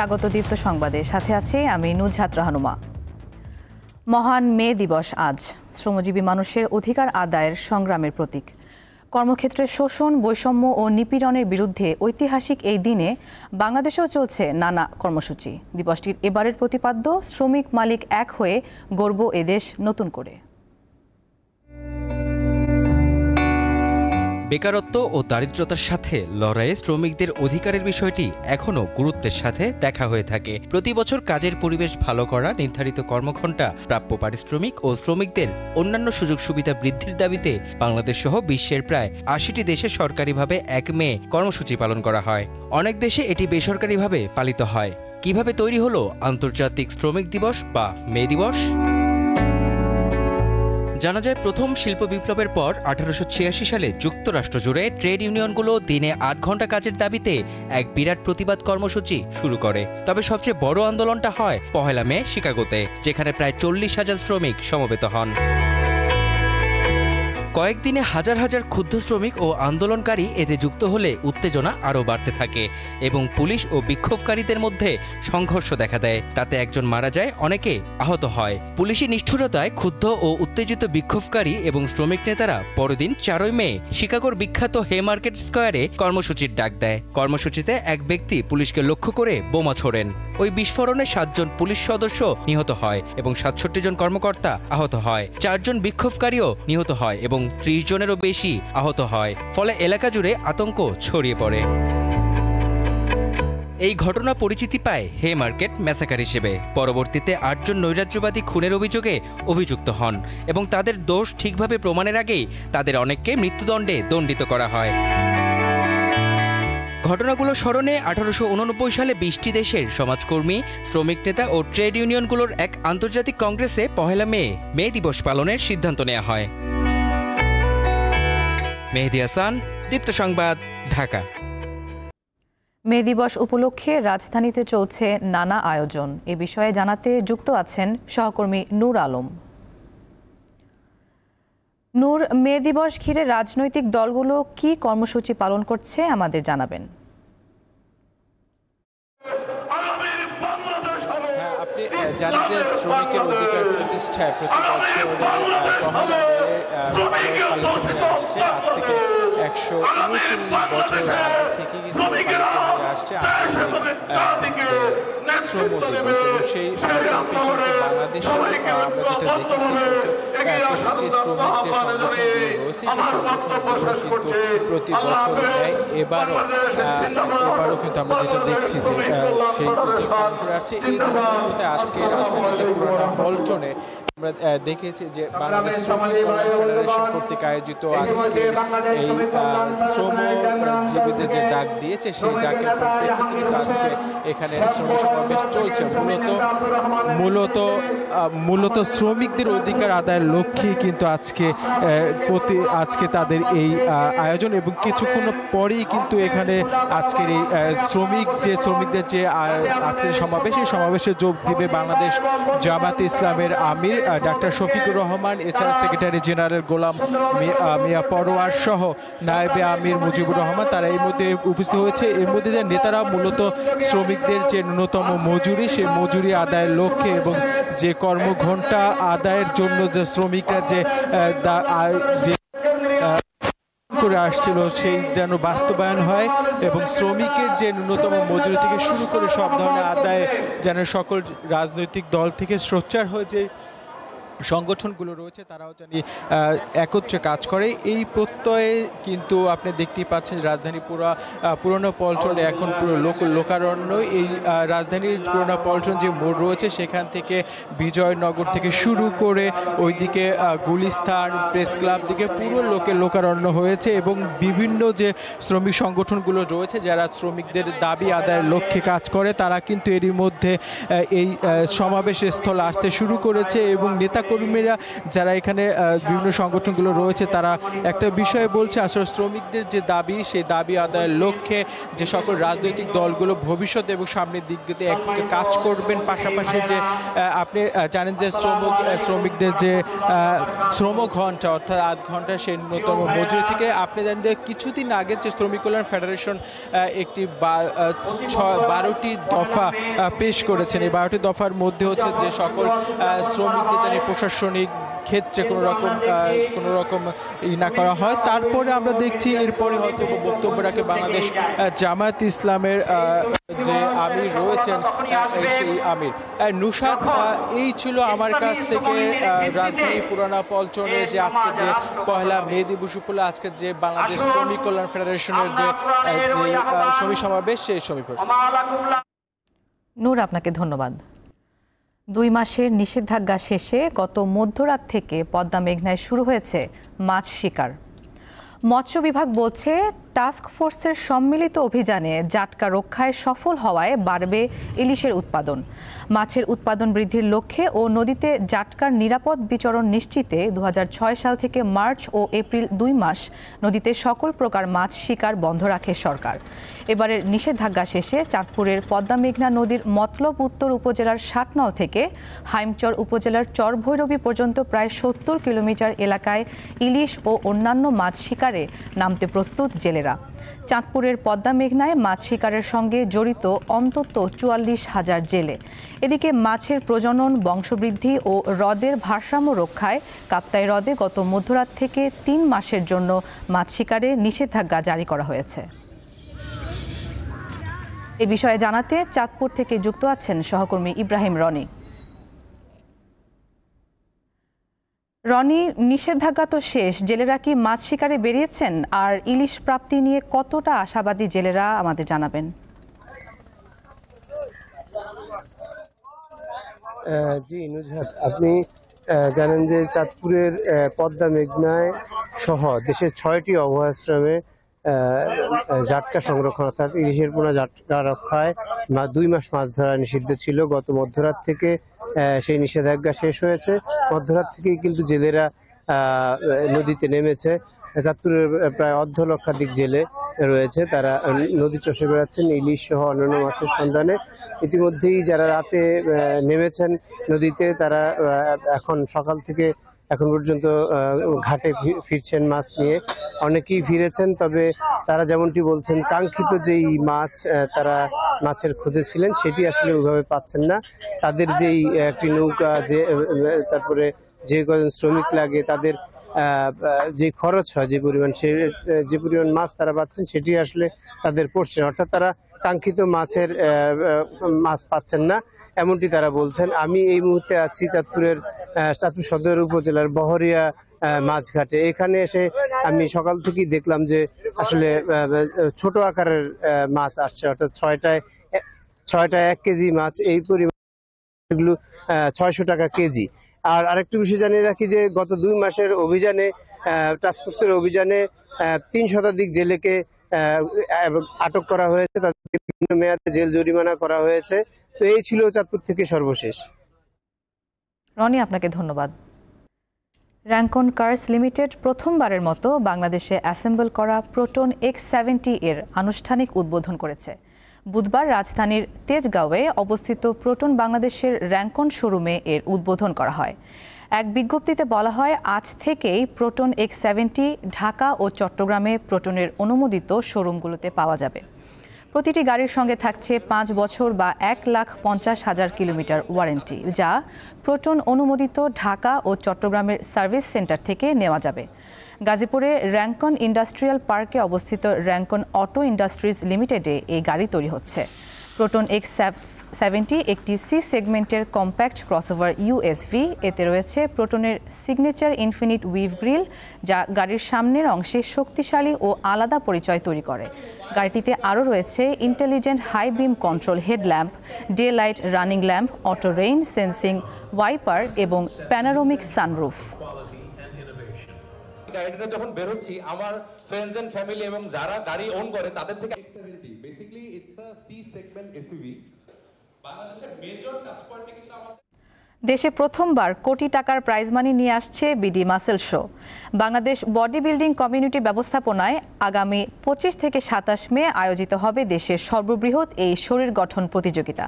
স্বাগত দীপ্ত সংবাদে। সাথে আছি আমি নুজহাত রাহানুমা। মহান মে দিবস আজ শ্রমজীবী মানুষের অধিকার আদায়ের সংগ্রামের প্রতীক। কর্মক্ষেত্রে শোষণ, বৈষম্য ও নিপীড়নের বিরুদ্ধে ঐতিহাসিক এই দিনে বাংলাদেশেও চলছে নানা কর্মসূচি। দিবসটির এবারের প্রতিপাদ্য শ্রমিক মালিক এক হয়ে গড়ব এদেশ নতুন করে। বেকারত্ব ও দারিদ্রতার সাথে লড়াইয়ে শ্রমিকদের অধিকারের বিষয়টি এখনও গুরুত্বের সাথে দেখা হয়ে থাকে। প্রতি বছর কাজের পরিবেশ ভালো করা, নির্ধারিত কর্মঘণ্টা, প্রাপ্য পারিশ্রমিক ও শ্রমিকদের অন্যান্য সুযোগ সুবিধা বৃদ্ধির দাবিতে বাংলাদেশ সহ বিশ্বের প্রায় ৮০টি দেশে সরকারিভাবে ১ মে কর্মসূচি পালন করা হয়। অনেক দেশে এটি বেসরকারিভাবে পালিত হয়। কিভাবে তৈরি হলো আন্তর্জাতিক শ্রমিক দিবস বা মে দিবস? জানা যায়, প্রথম শিল্প বিপ্লবের পর 1886 সালে যুক্তরাষ্ট্র জুড়ে ট্রেড ইউনিয়নগুলো দিনে ৮ ঘন্টা কাজের দাবিতে এক বিরাট প্রতিবাদ কর্মসূচি শুরু করে। তবে সবচেয়ে বড় আন্দোলনটা হয় ১ মে শিকাগোতে, যেখানে প্রায় ৪০,০০০ শ্রমিক সমবেত হন। কয়েকদিনে হাজার হাজার ক্ষুদ্র শ্রমিক ও আন্দোলনকারী এতে যুক্ত হলে উত্তেজনা আরও বাড়তে থাকে এবং পুলিশ ও বিক্ষোভকারীদের মধ্যে সংঘর্ষ দেখা দেয়। তাতে একজন মারা যায়, অনেকে আহত হয়। পুলিশি নিষ্ঠুরতায় ক্ষুব্ধ ও উত্তেজিত বিক্ষোভকারী এবং শ্রমিক নেতারা পরদিন ৪ মে শিকাগোর বিখ্যাত হেমার্কেট স্কয়ারে কর্মসূচির ডাক দেয়। কর্মসূচিতে এক ব্যক্তি পুলিশকে লক্ষ্য করে বোমা ছোড়েন। ওই বিস্ফোরণে ৭ জন পুলিশ সদস্য নিহত হয় এবং ৬৭ জন কর্মকর্তা আহত হয়। ৪ জন বিক্ষোভকারীও নিহত হয় এবং ৩০ জনেরও বেশি আহত হয়। ফলে এলাকা জুড়ে আতঙ্ক ছড়িয়ে পড়ে। এই ঘটনা পরিচিতি পায় হে মার্কেট ম্যাসাকার হিসেবে। পরবর্তীতে ৮ জন নৈরাজ্যবাদী খুনের অভিযোগে অভিযুক্ত হন এবং তাদের দোষ ঠিকভাবে প্রমাণের আগেই তাদের অনেককে মৃত্যুদণ্ডে দণ্ডিত করা হয়। ঘটনাগুলো স্মরণে 1889 সালে ২০টি দেশের সমাজকর্মী, শ্রমিক নেতা ও ট্রেড ইউনিয়নগুলোর এক আন্তর্জাতিক কংগ্রেসে ১ মে দিবস পালনের সিদ্ধান্ত নেওয়া হয়। মেহেদী হাসান, দীপ্ত সংবাদ, ঢাকা। মে দিবস উপলক্ষে রাজধানীতে চলছে নানা আয়োজন। এ বিষয়ে জানাতে যুক্ত আছেন সহকর্মী নূর আলম। নূর, মে দিবস ঘিরে রাজনৈতিক দলগুলো কি কর্মসূচি পালন করছে আমাদের জানাবেন। আপনি জানেন যে শ্রমিকের অধিকার প্রতিষ্ঠায় প্রতি বছর পালিত হয়ে আসছে। আজ থেকে ১৩৯ বছর আগে থেকে কিন্তু পালিত হয়ে আসছে শ্রম দিবস। এবং সেই বাংলাদেশে আমরা যেটা দেখেছি, প্রতিটি শ্রমিক যে সংগঠনগুলো রয়েছে সেই সংগঠনগুলো কিন্তু প্রতি বছর নেয়। এবারও কিন্তু আমরা যেটা দেখছি যে সেই পালন করে আসছে। এই ধারাবাহিকতায় আজকে রাজধানীর যে পুরোনো পল্টনে আমরা দেখেছি যে বাংলাদেশ শ্রমিক ফেডারেশন কর্তৃক আয়োজিত আজকে এই শ্রমজীবীদের যে ডাক দিয়েছে, সেই ডাকের পরিপ্রেক্ষিতে কিন্তু আজকে এখানে শ্রমিক সমাবেশ চলছে। মূলত শ্রমিকদের অধিকার আদায়ের লক্ষ্যে কিন্তু আজকে তাদের এই আয়োজন। এবং কিছুক্ষণ পরেই কিন্তু এখানে আজকের এই শ্রমিকদের যে আজকের সমাবেশ, এই সমাবেশে যোগ দিবে বাংলাদেশ জামায়াতে ইসলামের আমির ডাক্তার শফিকুর রহমান, এছাড়া সেক্রেটারি জেনারেল গোলাম মিয়া পরোয়ার সহ নায়েবে আমির মুজিবুর রহমান। তারা এই মধ্যে উপস্থিত হয়েছে। এর মধ্যে যে নেতারা মূলত শ্রমিকদের যে ন্যূনতম মজুরি, সেই মজুরি আদায়ের লক্ষ্যে এবং যে কর্মঘণ্টা আদায়ের জন্য যে শ্রমিকরা যে করে আসছিল, সেই যেন বাস্তবায়ন হয় এবং শ্রমিকের যে ন্যূনতম মজুরি থেকে শুরু করে সব ধরনের আদায়ে যেন সকল রাজনৈতিক দল থেকে সোচ্চার হয়ে যে সংগঠনগুলো রয়েছে তারাও জানি একত্রে কাজ করে। এই প্রত্যয়ে কিন্তু আপনি দেখতেই পাচ্ছেন রাজধানী পুরনো পল্টনে এখন পুরো লোকারণ্য। এই রাজধানীর পুরনো পল্টন যে মোড় রয়েছে, সেখান থেকে বিজয়নগর থেকে শুরু করে ওইদিকে গুলিস্তান, প্রেস ক্লাব দিকে পুরো লোকারণ্য হয়েছে। এবং বিভিন্ন যে শ্রমিক সংগঠনগুলো রয়েছে, যারা শ্রমিকদের দাবি আদায়ের লক্ষ্যে কাজ করে, তারা কিন্তু এরই মধ্যে এই সমাবেশ স্থলে আসতে শুরু করেছে এবং নেতা সহকর্মীরা যারা এখানে বিভিন্ন সংগঠনগুলো রয়েছে তারা একটা বিষয় বলছে, আসলে শ্রমিকদের যে দাবি সেই দাবি আদায়ের লক্ষ্যে যে সকল রাজনৈতিক দলগুলো ভবিষ্যৎ এবং সামনের দিক দিয়ে একদিকে কাজ করবেন, পাশাপাশি যে আপনি জানেন যে শ্রমিকদের যে শ্রম ঘন্টা অর্থাৎ 8 ঘন্টা সেই ন্যূনতম মজুরি থেকে আপনি জানেন যে কিছুদিন আগে যে শ্রমিক কল্যাণ ফেডারেশন একটি 12টি দফা পেশ করেছেন। এই 12টি দফার মধ্যে হচ্ছে যে সকল শ্রমিকদের জানি প্রশাসনিক ক্ষেত্রে কোনো রকম না করা হয়। তারপরে আমরা দেখছি এরপরে হয়তো বক্তব্য রাখে বাংলাদেশ জামায়াত ইসলামের যে আমির রয়েছেন সেই আমির। নুশাদ, এই ছিল আমার কাছ থেকে রাজধানী পুরানা পল্টনে যে আজকে যে পহেলা মে দিবস উপলক্ষে আজকে যে বাংলাদেশ শ্রমিক কল্যাণ ফেডারেশনের যে শ্রমিক সমাবেশ সেই সমাবেশ। নূর, আপনাকে ধন্যবাদ। 2 মাসের নিষেধাজ্ঞা শেষে গত মধ্যরাত থেকে পদ্মা মেঘনায় শুরু হয়েছে মাছ শিকার। মৎস্য বিভাগ বলছে টাস্ক ফোর্সের সম্মিলিত অভিযানে জাটকা রক্ষায় সফল হওয়ায় বাড়বে ইলিশের উৎপাদন। মাছের উৎপাদন বৃদ্ধির লক্ষ্যে ও নদীতে জাটকার নিরাপদ বিচরণ নিশ্চিতে 2006 সাল থেকে মার্চ ও এপ্রিল 2 মাস নদীতে সকল প্রকার মাছ শিকার বন্ধ রাখে সরকার। এবারের নিষেধাজ্ঞা শেষে চাঁদপুরের পদ্মা মেঘনা নদীর মতলব উত্তর উপজেলার 60 নল থেকে হাইমচর উপজেলার চরভৈরবী পর্যন্ত প্রায় 70 কিলোমিটার এলাকায় ইলিশ ও অন্যান্য মাছ শিকারে নামতে প্রস্তুত জেলেরা। চাঁদপুরের পদ্মা মেঘনায় মাছ শিকারের সঙ্গে জড়িত অন্তত 44,000 জেলে। এদিকে মাছের প্রজনন, বংশবৃদ্ধি ও হ্রদের ভারসাম্য রক্ষায় কাপ্তাই হ্রদে গত মধ্যরাত থেকে 3 মাসের জন্য মাছ শিকারে নিষেধাজ্ঞা জারি করা হয়েছে। এ বিষয়ে জানাতে চাঁদপুর থেকে যুক্ত আছেন সহকর্মী ইব্রাহিম রনি। রনি, নিষেধাজ্ঞা তো শেষ, জেলেরা কি মাছ শিকারে বেরিয়েছেন? আর ইলিশ প্রাপ্তি নিয়ে কতটা আশাবাদী জেলেরা আমাদের জানাবেন। জি নুজহাত, আপনি জানেন যে চাঁদপুরের পদ্মা মেঘনায় সহ দেশের 6টি অভয়াশ্রমে জাটকা সংরক্ষণ অর্থাৎ ইলিশের পোনা জাটকা রক্ষায় 2 মাস মাছ ধরা নিষিদ্ধ ছিল। গত মধ্যরাত থেকে সেই নিষেধাজ্ঞা শেষ হয়েছে। মধ্যরাত থেকেই কিন্তু জেলেরা নদীতে নেমেছে। চাঁদপুরের প্রায় 1.5 লক্ষাধিক জেলে রয়েছে, তারা নদী চষে বেড়াচ্ছেন ইলিশ সহ অন্যান্য মাছের সন্ধানে। ইতিমধ্যেই যারা রাতে নেমেছেন নদীতে তারা এখন সকাল থেকে এখন পর্যন্ত ঘাটে ফিরছেন মাছ নিয়ে। অনেকেই ফিরেছেন, তবে তারা যেমনটি বলছেন কাঙ্ক্ষিত যেই মাছ তারা মাছের খোঁজে ছিলেন সেটি আসলে ওইভাবে পাচ্ছেন না। তাদের যেই একটি নৌকা, যে তারপরে যে কজন শ্রমিক লাগে, তাদের যে খরচ হয় যে পরিমাণ, যে পরিমাণ মাছ তারা পাচ্ছেন সেটি আসলে তাদের পড়ছে না, অর্থাৎ তারা কাঙ্ক্ষিত মাছ পাচ্ছেন না, এমনটি তারা বলছেন। আমি এই মুহূর্তে আছি চাঁদপুর সদর উপজেলার বহরিয়া মাছঘাটে। এখানে এসে আমি সকাল থেকেই দেখলাম যে আসলে ছোট আকারের মাছ আসছে, অর্থাৎ 6টায় 1 কেজি মাছ, এই পরিমাণ 600 টাকা কেজি। আর আরেকটু বিষয় জানিয়ে রাখি যে গত 2 মাসের অভিযানে, টাস্কফোর্সের অভিযানে 3 শতাধিক জেলেকে আটক করা হয়েছে, তাদেরকে বিভিন্ন মেয়াদে জেল জরিমানা করা হয়েছে। তো এই ছিল চাঁদপুর থেকে সর্বশেষ। রনি, আপনাকে ধন্যবাদ। র্যাঙ্কন কার্স লিমিটেড প্রথমবারের মতো বাংলাদেশে অ্যাসেম্বল করা প্রোটন X70 এর আনুষ্ঠানিক উদ্বোধন করেছে। বুধবার রাজধানীর তেজগাঁওয়ে অবস্থিত প্রোটন বাংলাদেশের র্যাঙ্কন শোরুমে এর উদ্বোধন করা হয়। এক বিজ্ঞপ্তিতে বলা হয়, আজ থেকেই প্রোটন X70 ঢাকা ও চট্টগ্রামে প্রোটনের অনুমোদিত শোরুমগুলোতে পাওয়া যাবে। প্রতিটি গাড়ির সঙ্গে থাকছে 5 বছর বা 1,50,000 কিলোমিটার ওয়ারেন্টি, যা প্রোটন অনুমোদিত ঢাকা ও চট্টগ্রামের সার্ভিস সেন্টার থেকে নেওয়া যাবে। গাজীপুরে র্যাঙ্কন ইন্ডাস্ট্রিয়াল পার্কে অবস্থিত র্যাঙ্কন অটো ইন্ডাস্ট্রিজ লিমিটেডে এই গাড়ি তৈরি হচ্ছে। প্রোটন X70 একটি সি সেগমেন্টের কম্প্যাক্ট ক্রসওভার USV। এতে রয়েছে প্রোটনের সিগনেচার ইনফিনিট উইভ গ্রিল, যা গাড়ির সামনের অংশে শক্তিশালী ও আলাদা পরিচয় তৈরি করে। গাড়িটিতে আরও রয়েছে intelligent high beam control headlamp, day light running lamp, auto rain sensing wiper এবং প্যানোরামিক সানরুফ। গাড়িটা যখন বের হচ্ছি, আমার ফ্রেন্ডস এন্ড ফ্যামিলি এবং যারা গাড়ি ওন করে তাদের থেকে X70 basically it's a C segment SUV. বাংলাদেশের মেজর টাচ পয়েন্টে কিন্তু আমাদের দেশে প্রথমবার কোটি টাকার প্রাইজ মানি নিয়ে আসছে BD muscle show. Bangladesh body building community ব্যবস্থাপনায় আগামী 25 থেকে 27 মে আয়োজিত হবে দেশের সর্ববৃহৎ এই শরীর গঠন প্রতিযোগিতা।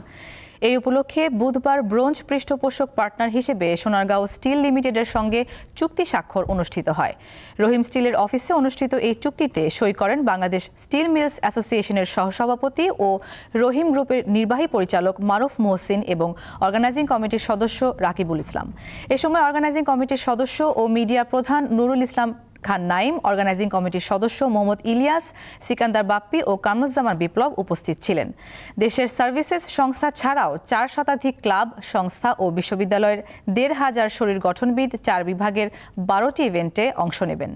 এই উপলক্ষে বুধবার ব্রোঞ্জ পৃষ্ঠপোষক পার্টনার হিসেবে সোনারগাঁও স্টিল লিমিটেডের সঙ্গে চুক্তি স্বাক্ষর অনুষ্ঠিত হয়। রহিম স্টিলের অফিসে অনুষ্ঠিত এই চুক্তিতে সই করেন বাংলাদেশ স্টিল মিলস অ্যাসোসিয়েশনের সহসভাপতি ও রহিম গ্রুপের নির্বাহী পরিচালক মারুফ মোহসিন এবং অর্গানাইজিং কমিটির সদস্য রাকিবুল ইসলাম। এ সময় অর্গানাইজিং কমিটির সদস্য ও মিডিয়া প্রধান নুরুল ইসলাম খান নাইম, অর্গানাইজিং কমিটির সদস্য মোহাম্মদ ইলিয়াস, সিকান্দার বাপ্পি ও কামরুজ্জামান বিপ্লব উপস্থিত ছিলেন। দেশের সার্ভিসেস সংস্থা ছাড়াও 4 শতাধিক ক্লাব, সংস্থা ও বিশ্ববিদ্যালয়ের 1,500 শরীর গঠনবিদ 4 বিভাগের 12টি ইভেন্টে অংশ নেবেন।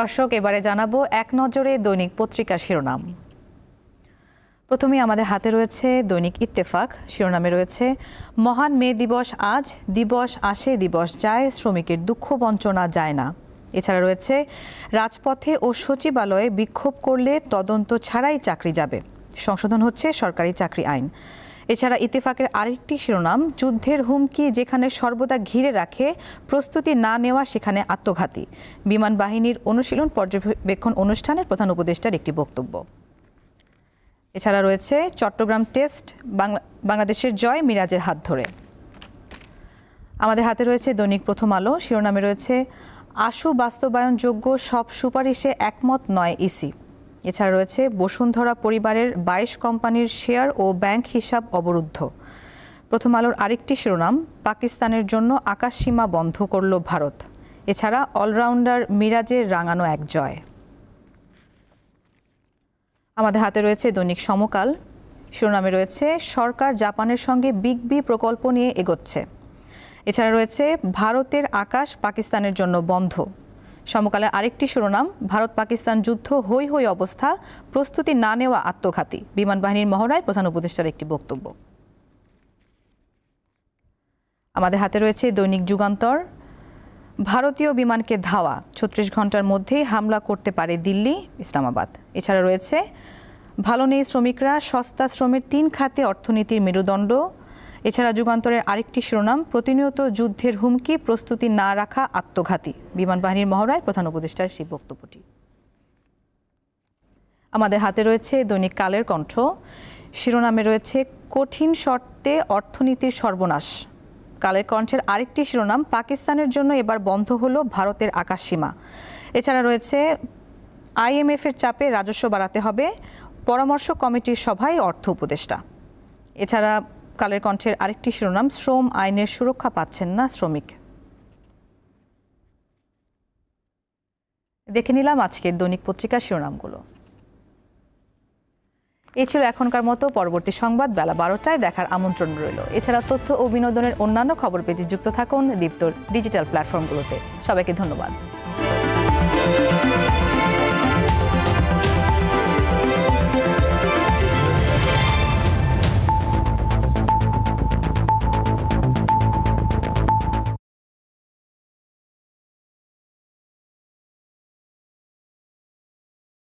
দর্শক, এবারে জানাবো এক নজরে দৈনিক পত্রিকার শিরোনাম। প্রথমেই আমাদের হাতে রয়েছে দৈনিক ইত্তেফাক। শিরোনামে রয়েছে মহান মে দিবস আজ, দিবস আসে দিবস যায়, শ্রমিকের দুঃখ বঞ্চনা যায় না। এছাড়া রয়েছে রাজপথে ও সচিবালয়ে বিক্ষোভ করলে তদন্ত ছাড়াই চাকরি যাবে, সংশোধন হচ্ছে সরকারি চাকরি আইন। এছাড়া ইত্তেফাকের আরেকটি শিরোনাম যুদ্ধের হুমকি যেখানে সর্বদা ঘিরে রাখে, প্রস্তুতি না নেওয়া সেখানে আত্মঘাতী। বিমান বাহিনীর অনুশীলন পর্যবেক্ষণ অনুষ্ঠানে প্রধান উপদেষ্টার একটি বক্তব্য। এছাড়া রয়েছে চট্টগ্রাম টেস্ট বাংলাদেশের জয় মিরাজের হাত ধরে। আমাদের হাতে রয়েছে দৈনিক প্রথম আলো। শিরোনামে রয়েছে আশু বাস্তবায়নযোগ্য সব সুপারিশে একমত নয় ইসি। এছাড়া রয়েছে বসুন্ধরা পরিবারের 22 কোম্পানির শেয়ার ও ব্যাংক হিসাব অবরুদ্ধ। প্রথম আলোর আরেকটি শিরোনাম পাকিস্তানের জন্য আকাশসীমা বন্ধ করল ভারত। এছাড়া অলরাউন্ডার মিরাজের রাঙানো এক জয়। আমাদের হাতে রয়েছে দৈনিক সমকাল। শিরোনামে রয়েছে সরকার জাপানের সঙ্গে বিগ বি প্রকল্প নিয়ে এগোচ্ছে। এছাড়া রয়েছে ভারতের আকাশ পাকিস্তানের জন্য বন্ধ। সমকালের আরেকটি শিরোনাম ভারত পাকিস্তান যুদ্ধ হৈ হৈ অবস্থা, প্রস্তুতি না নেওয়া আত্মঘাতী। বিমান বাহিনীর মহড়ায় প্রধান উপদেষ্টার একটি বক্তব্য। আমাদের হাতে রয়েছে দৈনিক যুগান্তর। ভারতীয় বিমানকে ধাওয়া, 36 ঘন্টার মধ্যেই হামলা করতে পারে দিল্লি, ইসলামাবাদ। এছাড়া রয়েছে ভালো নেই শ্রমিকরা, সস্তা শ্রমের 3 খাতে অর্থনীতির মেরুদণ্ড। এছাড়া যুগান্তরের আরেকটি শিরোনাম প্রতিনিয়ত যুদ্ধের হুমকি, প্রস্তুতি না রাখা আত্মঘাতী। বিমান বাহিনীর মহড়ায় প্রধান উপদেষ্টার সেই বক্তব্যটি। আমাদের হাতে রয়েছে দৈনিক কালের কণ্ঠ। শিরোনামে রয়েছে কঠিন শর্তে অর্থনীতির সর্বনাশ। কালের কণ্ঠের আরেকটি শিরোনাম পাকিস্তানের জন্য এবার বন্ধ হলো ভারতের আকাশসীমা। এছাড়া রয়েছে আইএমএফের চাপে রাজস্ব বাড়াতে হবে, পরামর্শ কমিটির সভায় অর্থ উপদেষ্টা। এছাড়া কালের কণ্ঠের আরেকটি শিরোনাম শ্রম আইনের সুরক্ষা পাচ্ছেন না শ্রমিক। দেখে নিলাম আজকের দৈনিক পত্রিকার শিরোনামগুলো। এই ছিল এখনকার মতো। পরবর্তী সংবাদ বেলা 12টায় দেখার আমন্ত্রণ রইল। এছাড়া তথ্য ও বিনোদনের অন্যান্য খবর পেতে যুক্ত থাকুন দীপ্তর ডিজিটাল প্ল্যাটফর্মগুলোতে। সবাইকে ধন্যবাদ।